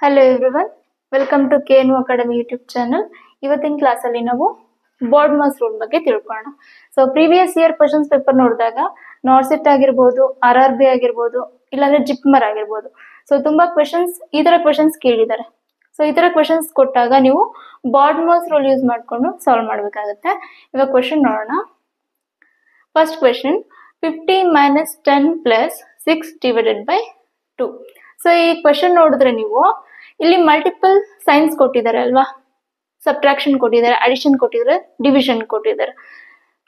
Hello everyone, welcome to KNU academy YouTube channel. ಇವತ್ತಿನ ಕ್ಲಾಸಲ್ಲಿ ನಾವು ಬಾರ್ಡ್ ಮಾಸ್ ರೂಲ್ ಬಗ್ಗೆ ತಿಳ್ಕೊಳ್ಳೋಣ. So previous year questions paper ನೋಡಿದಾಗ ನಾರ್ಸೆಟ್ ಆಗಿರ್ಬೋದು, RRB ಆಗಿರ್ಬೋದು, ಇಲ್ಲಾಂದ್ರೆ ಜಿಪ್ಮರ್ ಆಗಿರ್ಬೋದು, ಸೊ ತುಂಬಾ ಕ್ವಶನ್ಸ್ ಈ ತರ ಕ್ವಶನ್ಸ್ ಕೇಳಿದ್ದಾರೆ. ಸೊ ಈ ತರ ಕ್ವಶನ್ಸ್ ಕೊಟ್ಟಾಗ ನೀವು ಬಾರ್ಡ್ ಮಾಸ್ ರೂಲ್ ಯೂಸ್ ಮಾಡ್ಕೊಂಡು ಸಾಲ್ವ್ ಮಾಡ್ಬೇಕಾಗತ್ತೆ. ಇವಾಗ ಕ್ವಶನ್ ನೋಡೋಣ. First question, 50 minus 10 plus 6 divided by 2. So ಈ ಕ್ವಶನ್ ನೋಡಿದ್ರೆ ನೀವು ಇಲ್ಲಿ ಮಲ್ಟಿಪಲ್ ಸೈನ್ಸ್ ಕೊಟ್ಟಿದ್ದಾರೆ ಅಲ್ವಾ, ಸಬ್ಟ್ರಾಕ್ಷನ್ ಕೊಟ್ಟಿದ್ದಾರೆ, ಅಡಿಷನ್ ಕೊಟ್ಟಿದ್ದಾರೆ, ಡಿವಿಷನ್ ಕೊಟ್ಟಿದ್ದಾರೆ.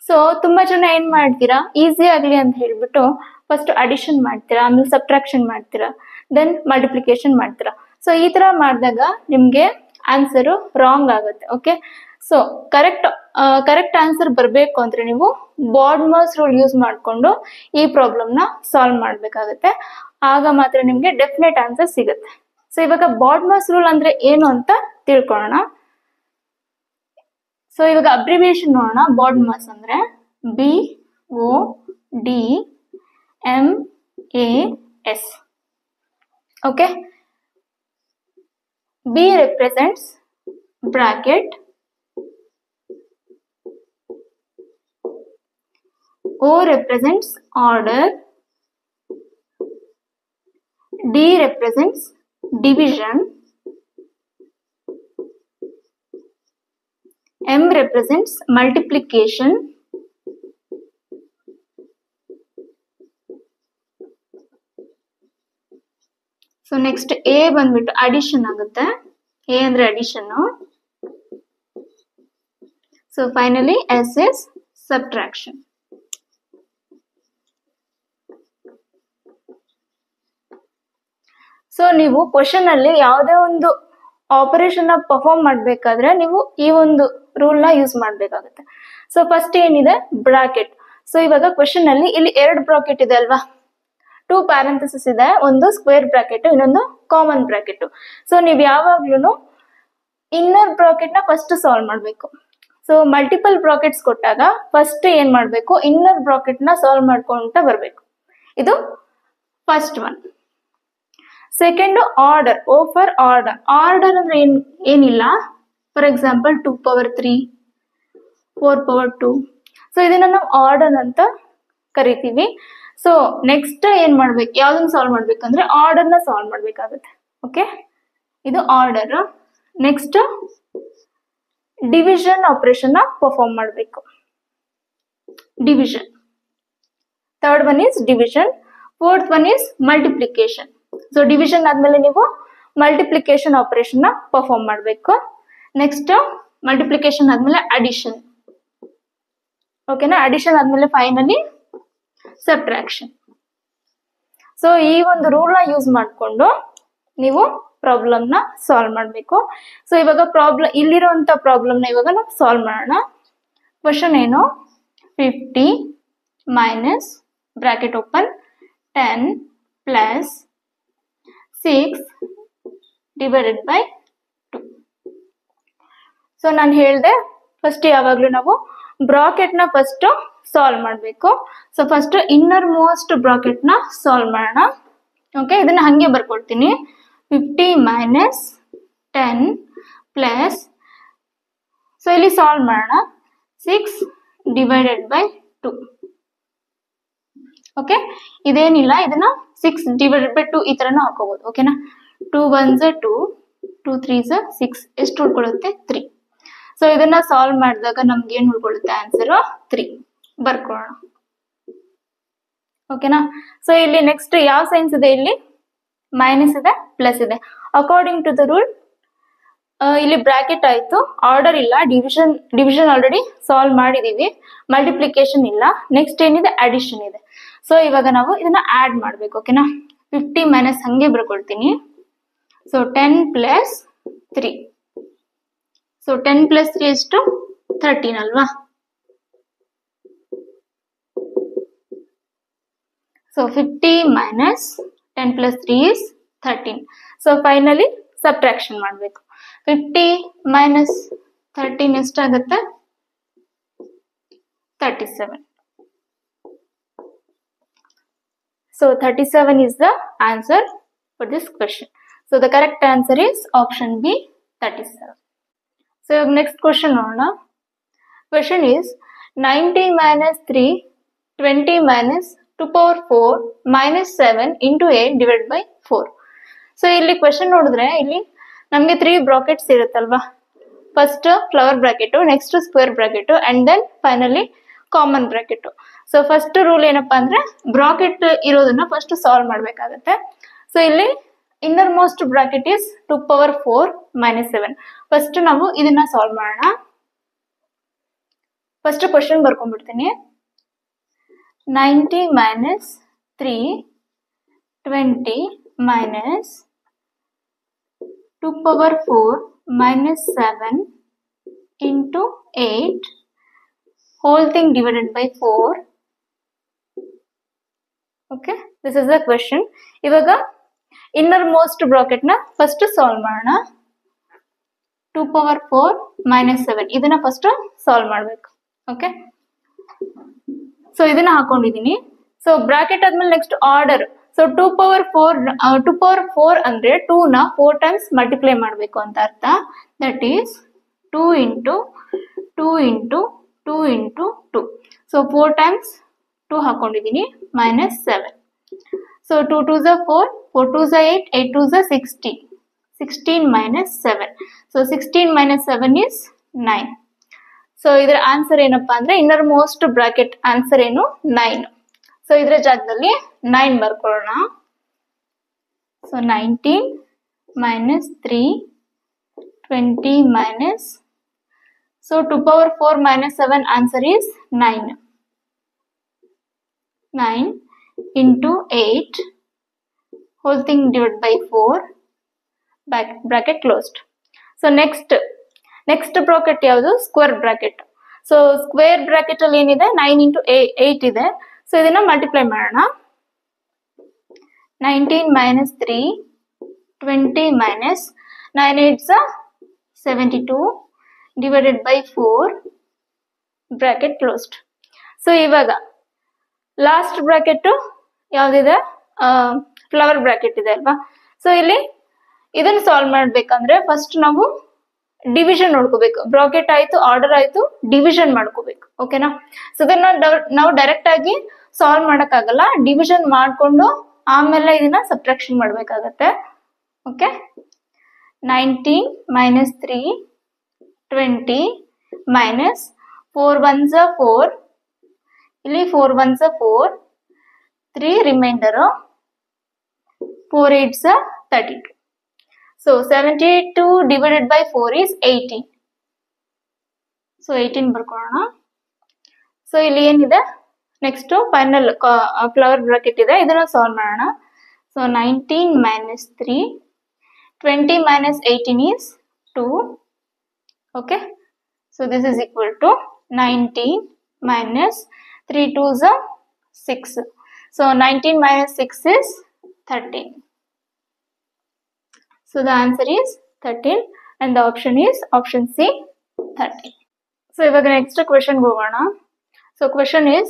ಸೊ ತುಂಬಾ ಜನ ಏನ್ ಮಾಡ್ತೀರಾ, ಈಸಿ ಆಗ್ಲಿ ಅಂತ ಹೇಳ್ಬಿಟ್ಟು ಫಸ್ಟ್ ಅಡಿಷನ್ ಮಾಡ್ತೀರಾ, ಆಮೇಲೆ ಸಬ್ಟ್ರಾಕ್ಷನ್ ಮಾಡ್ತೀರಾ, ದೆನ್ ಮಲ್ಟಿಪ್ಲಿಕೇಶನ್ ಮಾಡ್ತೀರಾ. ಸೊ ಈ ತರ ಮಾಡಿದಾಗ ನಿಮ್ಗೆ ಆನ್ಸರ್ ರಾಂಗ್ ಆಗುತ್ತೆ. ಓಕೆ, ಸೊ ಕರೆಕ್ಟ್ ಆನ್ಸರ್ ಬರಬೇಕು ಅಂದ್ರೆ ನೀವು ಬಾರ್ಡ್ ಮಾಸ್ ರೂಲ್ ಯೂಸ್ ಮಾಡಿಕೊಂಡು ಈ ಪ್ರಾಬ್ಲಮ್ ನ ಸಾಲ್ವ್ ಮಾಡ್ಬೇಕಾಗತ್ತೆ. ಆಗ ಮಾತ್ರ ನಿಮ್ಗೆ ಡೆಫಿನೆಟ್ ಆನ್ಸರ್ ಸಿಗುತ್ತೆ. ಸೊ ಇವಾಗ ಬಾರ್ಡ್ ಮಾಸ್ ರೂಲ್ ಅಂದ್ರೆ ಏನು ಅಂತ ತಿಳ್ಕೊಳ್ಳೋಣ. ಸೊ ಇವಾಗ ಅಬ್ರಿವಿಯೇಷನ್ ನೋಡೋಣ. ಬಾರ್ಡ್ ಮಾಸ್ ಅಂದ್ರೆ BODMAS. Okay, B represents bracket, O represents order, D represents division, M represents multiplication, so next A ಬಂದ್ಬಿಟ್ಟು ಅಡಿಷನ್ ಆಗುತ್ತೆ. A ಅಂದ್ರೆ addition. So finally S is subtraction. So ನೀವು ಕ್ವಶನ್ ಅಲ್ಲಿ ಯಾವುದೇ ಒಂದು ಆಪರೇಷನ್ ನ ಪರ್ಫಾರ್ಮ್ ಮಾಡ್ಬೇಕಾದ್ರೆ ನೀವು ಈ ಒಂದು ರೂಲ್ ನ ಯೂಸ್ ಮಾಡ್ಬೇಕಾಗುತ್ತೆ. ಸೊ ಫಸ್ಟ್ ಏನಿದೆ, ಬ್ರಾಕೆಟ್. ಸೊ ಇವಾಗ ಕ್ವಶನ್ ಅಲ್ಲಿ ಇಲ್ಲಿ 2 ಬ್ರಾಕೆಟ್ ಇದೆ ಅಲ್ವಾ, 2 ಪ್ಯಾರಂಥಸಿಸ್ ಇದೆ, ಒಂದು ಸ್ಕ್ವೇರ್ ಬ್ರಾಕೆಟ್, ಇನ್ನೊಂದು ಕಾಮನ್ ಬ್ರಾಕೆಟ್. ಸೊ ನೀವು ಯಾವಾಗ್ಲೂ ಇನ್ನರ್ ಬ್ರಾಕೆಟ್ ನ ಫಸ್ಟ್ ಸಾಲ್ವ್ ಮಾಡ್ಬೇಕು. ಸೊ ಮಲ್ಟಿಪಲ್ ಬ್ರಾಕೆಟ್ಸ್ ಕೊಟ್ಟಾಗ ಫಸ್ಟ್ ಏನ್ ಮಾಡ್ಬೇಕು, ಇನ್ನರ್ ಬ್ರಾಕೆಟ್ ನ ಸಾಲ್ವ್ ಮಾಡ್ಕೊಂತ ಬರ್ಬೇಕು. ಇದು first one. Second order, O for order. Order ಅಂದ್ರೆ ಏನಿಲ್ಲ, for example 2 power 3, 4 power 2. So ಇದನ್ನ ನಾವು ಆರ್ಡರ್ ಅಂತ ಕರಿತೀವಿ. ಸೊ ನೆಕ್ಸ್ಟ್ ಏನ್ ಮಾಡ್ಬೇಕು, ಯಾವ್ದನ್ನ ಸಾಲ್ವ್ ಮಾಡ್ಬೇಕಂದ್ರೆ ಆರ್ಡರ್ ನ ಸಾಲ್ವ್ ಮಾಡ್ಬೇಕಾಗುತ್ತೆ. ಓಕೆ, ಇದು ಆರ್ಡರ್. ನೆಕ್ಸ್ಟ್ ಡಿವಿಷನ್ ಆಪರೇಷನ್ ನ ಪರ್ಫಾರ್ಮ್ ಮಾಡಬೇಕು, division. Third one is division. Fourth one is multiplication. So division ಆದ್ಮೇಲೆ ನೀವು ಮಲ್ಟಿಪ್ಲಿಕೇಶನ್ ಆಪರೇಷನ್ ನ ಪರ್ಫಾರ್ಮ್ ಮಾಡಬೇಕು. ನೆಕ್ಸ್ಟ್ ಮಲ್ಟಿಪ್ಲಿಕೇಶನ್ ಆದ್ಮೇಲೆ ಅಡಿಷನ್. ಓಕೆನಾ, ಅಡಿಷನ್ ಆದ್ಮೇಲೆ ಫೈನಲಿ ಸಬ್ಟ್ರಾಕ್ಷನ್. ಸೊ ಈ ಒಂದು ರೂಲ್ ನ ಯೂಸ್ ಮಾಡಿಕೊಂಡು ನೀವು ಪ್ರಾಬ್ಲಮ್ ನ ಸಾಲ್ವ್ ಮಾಡಬೇಕು. ಸೊ ಇವಾಗ ಇಲ್ಲಿರುವಂತ ಪ್ರಾಬ್ಲಮ್ ನ ಇವಾಗ ನಾವು ಸಾಲ್ವ್ ಮಾಡೋಣ. ಕ್ವಶನ್ ಏನು, 50 minus bracket open 10 plus 6 divided by 2. So ನಾನು ಹೇಳ್ದೆ ಫಸ್ಟ್ ಯಾವಾಗ್ಲೂ ನಾವು ಬ್ರಾಕೆಟ್ ನ ಫಸ್ಟ್ ಸಾಲ್ವ್ ಮಾಡಬೇಕು. So first inner most bracket ನ ಸಾಲ್ವ್ ಮಾಡೋಣ. ಓಕೆ, ಇದನ್ನ ಹಂಗೆ ಬರ್ಕೊಳ್ತೀನಿ. 50 minus 10 plus, ಸೊ ಇಲ್ಲಿ ಸಾಲ್ವ್ ಮಾಡೋಣ, 6 divided by 2. ಓಕೆ, ಇದೇನಿಲ್ಲ, ಇದನ್ನ 6 divided by 2 ಈ ತರನ ಹಾಕೋಬಹುದು. ಓಕೆನಾ, 2 1s 2, 2 3s 6, ಎಷ್ಟು ಉಳ್ಕೊಳ್ಳುತ್ತೆ, 3. ಸೊ ಇದನ್ನ ಸಾಲ್ವ್ ಮಾಡಿದಾಗ ನಮ್ಗೆ ಏನ್ ಉಳ್ಕೊಳ್ಳುತ್ತೆ, ಆನ್ಸರ್ 3 ಬರ್ಕೊಳ್ಳೋಣ. ಓಕೆನಾ, ಸೊ ಇಲ್ಲಿ ನೆಕ್ಸ್ಟ್ ಯಾವ ಸೈನ್ಸ್ ಇದೆ, ಇಲ್ಲಿ ಮೈನಸ್ ಇದೆ, ಪ್ಲಸ್ ಇದೆ. ಅಕಾರ್ಡಿಂಗ್ ಟು ದ ರೂಲ್ ಇಲ್ಲಿ ಬ್ರಾಕೆಟ್ ಆಯ್ತು, ಆರ್ಡರ್ ಇಲ್ಲ, ಡಿವಿಷನ್ ಆಲ್ರೆಡಿ ಸಾಲ್ವ್ ಮಾಡಿದೀವಿ, ಮಲ್ಟಿಪ್ಲಿಕೇಶನ್ ಇಲ್ಲ, ನೆಕ್ಸ್ಟ್ ಏನಿದೆ, ಅಡಿಷನ್ ಇದೆ. ಸೊ ಇವಾಗ ನಾವು ಇದನ್ನ ಆಡ್ ಮಾಡ್ಬೇಕು. ಓಕೆನಾ, 50 ಮೈನಸ್ ಹಂಗೆ ಬರ್ಕೊಳ್ತೀನಿ. So 10 plus 3. ಸೊ 10 ಪ್ಲಸ್ 3 ಎಷ್ಟು, 13 ಅಲ್ವಾ. So 50 minus 10 plus 3 is 13. So finally subtraction ಮಾಡಬೇಕು. 50 ಮೈನಸ್ 13 ಎಷ್ಟಾಗುತ್ತೆ, 37. So 37 is the answer for this question. So the correct answer is option B, 37. So next question ನೋಡೋಣ. Question is 90 minus 3, 20 minus 2 power 4 minus 7 into 8 divided by 4. So ಇಲ್ಲಿ question ನೋಡಿದ್ರೆ ಇಲ್ಲಿ ನಮಗೆ 3 brackets ಇರುತ್ತಲ್ವಾ. First flower bracket, next square bracket and then finally common bracket. So first rule ಏನಪ್ಪಾ ಅಂದ್ರೆ bracket ಇರೋದನ್ನ first solve ಮಾಡ್ಬೇಕಾಗತ್ತೆ. ಸೊ ಇಲ್ಲಿ innermost bracket is 2 power 4 minus 7. First ನಾವು ಇದನ್ನ ಸಾಲ್ವ್ ಮಾಡೋಣ. ಫಸ್ಟ್ ಕ್ವಶನ್ ಬರ್ಕೊಂಡ್ಬಿಡ್ತೀನಿ. 90 minus 3, 20 minus 2 power 4 minus 7 into 8 whole thing divided by 4. Okay, this is the question. ಇವಾಗ ಇನ್ನರ್ ಮೋಸ್ಟ್ ಬ್ರಾಕೆಟ್ ನ first solve ಮಾಡೋಣ. 2 power 4 minus 7 ಇದನ್ನ first solve ಮಾಡ್ಬೇಕು. Okay, so ಇದನ್ನ ಹಾಕೊಂಡಿದೀನಿ. ಸೊ ಬ್ರಾಕೆಟ್ ಆದ್ಮೇಲೆ ನೆಕ್ಸ್ಟ್ ಆರ್ಡರ್. ಸೊ 2 power 4 ಅಂದ್ರೆ 2 ನ 4 times multiply ಮಾಡಬೇಕು ಅಂತ ಅರ್ಥ. That is 2 into 2 into 2 into 2. So 4 times 2 ಹಾಕೊಂಡಿದೀನಿ minus 7. So 2 2s are 4, 4 2s are 8, 8 2s are 16. 16 minus 7. So 16 minus 7 is 9. So ಇದರ answer ಏನಪ್ಪಾ ಅಂದ್ರೆ ಇನ್ನರ್ ಮೋಸ್ಟ್ ಬ್ರಾಕೆಟ್ ಆನ್ಸರ್ ಏನು 9. So ಇದರ ಜಾಗದಲ್ಲಿ 9 ಬರ್ಕೊಳ್ಳೋಣ. So 19 minus 3, 20 minus, so 2 power 4 minus 7 answer is 9. 9 into 8 whole thing divided by 4 bracket closed. So next bracket ಯಾವುದು? Square bracket. So square bracket ಅಲ್ಲಿ ಏನಿದೆ 9 into 8 ಇದೆ. ಸೊ ಇದನ್ನ ಮಲ್ಟಿಪ್ಲೈ ಮಾಡೋಣ. 19 minus 3, 20 minus 9 8s are 72 divided by 4 bracket closed. So ಇವಾಗ last bracket ಯಾವ್ದಿದೆ? Flower bracket ಇದೆ ಅಲ್ವಾ. So ಇಲ್ಲಿ ಇದನ್ನ ಸಾಲ್ವ್ ಮಾಡ್ಬೇಕಂದ್ರೆ ಫಸ್ಟ್ ನಾವು ಡಿವಿಷನ್ ನೋಡ್ಕೋಬೇಕು. ಬ್ರಾಕೆಟ್ ಆಯ್ತು, ಆರ್ಡರ್ ಆಯ್ತು, ಡಿವಿಷನ್ ಮಾಡ್ಕೋಬೇಕು. ಓಕೆನಾ? ಸೊ ಇದನ್ನ ನಾವು ಡೈರೆಕ್ಟ್ ಆಗಿ ಸಾಲ್ವ್ ಮಾಡಕ್ಕಾಗಲ್ಲ. ಡಿವಿಷನ್ ಮಾಡ್ಕೊಂಡು ಆಮೇಲೆ ಇದನ್ನ ಸಬ್ಟ್ರಾಕ್ಷನ್ ಮಾಡ್ಬೇಕಾಗತ್ತೆ. Okay, 19 minus 3, 20 minus 4 1s are 4, ಇಲ್ಲಿ 4 1s are 4, 3 remainder, 4 8s are 32. So 72 divided by 4 is 18. So 18 ಬರ್ಕೊಳ್ಳೋಣ. So ಇಲ್ಲಿ ಏನಿದೆ ನೆಕ್ಸ್ಟ್ ಫೈನಲ್ ಫ್ಲವರ್ ಬ್ರಾಕೆಟ್ ಇದೆ, ಇದನ್ನ ಸಾಲ್ವ್ ಮಾಡೋಣ. So 19 minus 3, 20 minus 18 is 2. Okay, so this is equal to 19 minus 3 2s are 6. So 19 minus 6 is 13. So the answer is 13 and the option is option C, 13. So ivaga next question ಹೋಗೋಣ. So question is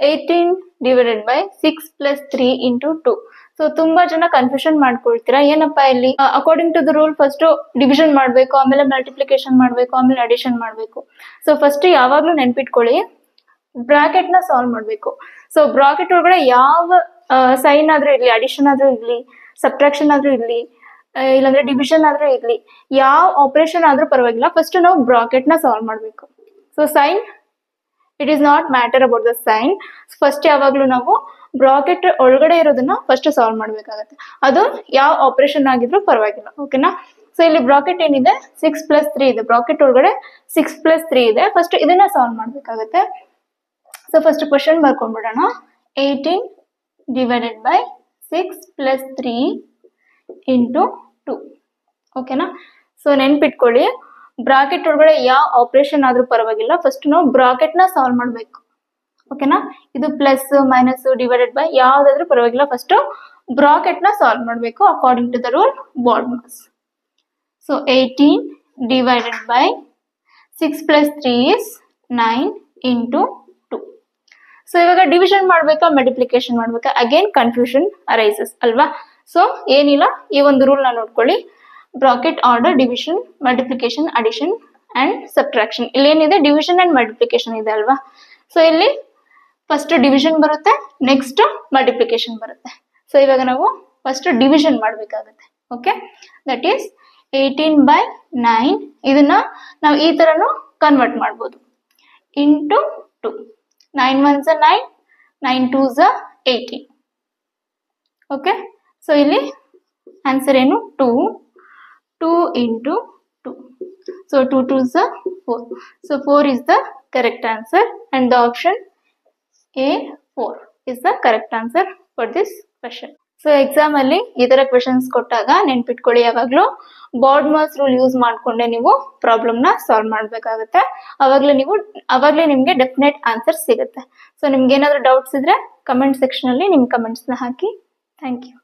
18 divided by 6 plus 3 into 2. So ತುಂಬಾ ಜನ confusion ಮಾಡ್ಕೊಳ್ತೀರಾ, ಏನಪ್ಪಾ ಇಲ್ಲಿ according to the rule first division ಮಾಡ್ಬೇಕು, ಆಮೇಲೆ multiplication ಮಾಡ್ಬೇಕು, ಆಮೇಲೆ ಅಡಿಷನ್ ಮಾಡ್ಬೇಕು. ಸೊ ಫಸ್ಟ್ ಯಾವಾಗ್ಲೂ ನೆನ್ಪಿಟ್ಕೊಳ್ಳಿ, ಬ್ರಾಕೆಟ್ ನ ಸಾಲ್ವ್ ಮಾಡ್ಬೇಕು. ಸೊ ಬ್ರಾಕೆಟ್ ಒಳಗಡೆ ಯಾವ ಸೈನ್ ಆದ್ರೂ ಇರ್ಲಿ, ಅಡಿಷನ್ ಆದ್ರೂ ಇರ್ಲಿ, ಸಬ್ಟ್ರಾಕ್ಷನ್ ಆದ್ರೂ ಇರ್ಲಿ, ಇಲ್ಲಾಂದ್ರೆ ಡಿವಿಷನ್ ಆದ್ರೂ ಇರ್ಲಿ, ಯಾವ ಆಪರೇಷನ್ ಆದ್ರೂ ಪರವಾಗಿಲ್ಲ, ಫಸ್ಟ್ ನಾವು ಬ್ರಾಕೆಟ್ ನ ಸಾಲ್ವ್ ಮಾಡ್ಬೇಕು. So sign it is not matter about the sign. First ಯಾವಾಗ್ಲೂ ನಾವು ಬ್ರಾಕೆಟ್ ಒಳಗಡೆ ಇರೋದನ್ನ ಫಸ್ಟ್ ಸಾಲ್ವ್ ಮಾಡ್ಬೇಕಾಗತ್ತೆ. ಅದು ಯಾವ ಆಪರೇಷನ್ ಆಗಿದ್ರು ಪರವಾಗಿಲ್ಲ. ಓಕೆನಾ? ಸೊ ಇಲ್ಲಿ ಬ್ರಾಕೆಟ್ ಏನಿದೆ 6 plus 3 ಇದೆ, ಬ್ರಾಕೆಟ್ ಒಳಗಡೆ 6 plus 3 ಇದೆ. ಫಸ್ಟ್ ಇದನ್ನ ಸಾಲ್ವ್ ಮಾಡ್ಬೇಕಾಗತ್ತೆ. ಸೊ ಫಸ್ಟ್ ಕ್ವಶನ್ ಬರ್ಕೊಂಡ್ಬಿಡೋಣ. 18 divided by 6 plus 3 into 2. ಓಕೆನಾ? ಸೊ ನೆನ್ಪಿಟ್ಕೊಳ್ಳಿ, ಬ್ರಾಕೆಟ್ ಒಳಗಡೆ ಯಾವ ಆಪರೇಷನ್ ಆದ್ರೂ ಪರವಾಗಿಲ್ಲ, ಫಸ್ಟ್ ನಾವು ಬ್ರಾಕೆಟ್ ನ ಸಾಲ್ವ್ ಮಾಡ್ಬೇಕು. ಓಕೆನಾ? ಇದು ಪ್ಲಸ್ ಮೈನಸ್ ಡಿವೈಡೆಡ್ ಬೈ ಯಾವ್ದಾದ್ರೂ ಪರವಾಗಿಲ್ಲ, ಫಸ್ಟ್ ಬ್ರಾಕೆಟ್ ನ ಸಾಲ್ವ್ ಮಾಡ್ಬೇಕು according to the rule BODMAS. So 18 divided by 6 plus 3 is 9 into 2. So ಇವಾಗ ಡಿವಿಷನ್ ಮಾಡ್ಬೇಕಾ ಮಲ್ಟಿಪ್ಲಿಕೇಶನ್ ಮಾಡ್ಬೇಕಾ, ಅಗೇನ್ ಕನ್ಫ್ಯೂಷನ್ ಅರೈಸಸ್ ಅಲ್ವಾ. ಸೊ ಏನಿಲ್ಲ, ಈ ಒಂದು ರೂಲ್ ನ ನೋಡ್ಕೊಳ್ಳಿ. Bracket order, division, multiplication, addition and subtraction. ಇಲ್ಲಿ ಏನಿದೆ, ಡಿವಿಷನ್ ಅಂಡ್ ಮಲ್ಟಿಪ್ಲಿಕೇಶನ್ ಇದೆ ಅಲ್ವಾ. ಸೊ ಇಲ್ಲಿ ಫಸ್ಟ್ ಡಿವಿಷನ್ ಬರುತ್ತೆ, ನೆಕ್ಸ್ಟ್ ಮಲ್ಟಿಪ್ಲಿಕೇಶನ್ ಬರುತ್ತೆ. ಸೊ ಇವಾಗ ನಾವು ಫಸ್ಟ್ ಡಿವಿಷನ್ ಮಾಡಬೇಕಾಗುತ್ತೆ. Okay, that is 18/9. ಇದನ್ನ ನಾವು ಈ ತರನು ಕನ್ವರ್ಟ್ ಮಾಡ್ಬೋದು, into 2. 9 1s 9, 9 2s 18. Okay, so ಇಲ್ಲಿ ಆನ್ಸರ್ ಏನು, 2 into 2. So 2 2s 4. So 4 is the correct answer, and the option A 4 is the correct answer for this question. So exam ಅಲ್ಲಿ ಈ ತರ questions ಕೊಟ್ಟಾಗ ನೆನ್ಪಿಟ್ಕೊಳ್ಳಿ, ಯಾವಾಗ್ಲೂ ಬಾರ್ಡ್ ಮಾಸ್ ರೂಲ್ ಯೂಸ್ ಮಾಡ್ಕೊಂಡೆ ನೀವು ಪ್ರಾಬ್ಲಮ್ ನ ಸಾಲ್ವ್ ಮಾಡ್ಬೇಕಾಗುತ್ತೆ. ಅವಾಗ್ಲೇ ನಿಮ್ಗೆ ಡೆಫಿನೆಟ್ ಆನ್ಸರ್ ಸಿಗುತ್ತೆ. ಸೊ ನಿಮ್ಗೆ ಏನಾದ್ರು ಡೌಟ್ಸ್ ಇದ್ರೆ ಕಮೆಂಟ್ ಸೆಕ್ಷನ್ ಅಲ್ಲಿ ನಿಮ್ ಕಮೆಂಟ್ಸ್ ನ ಹಾಕಿ. Thank you.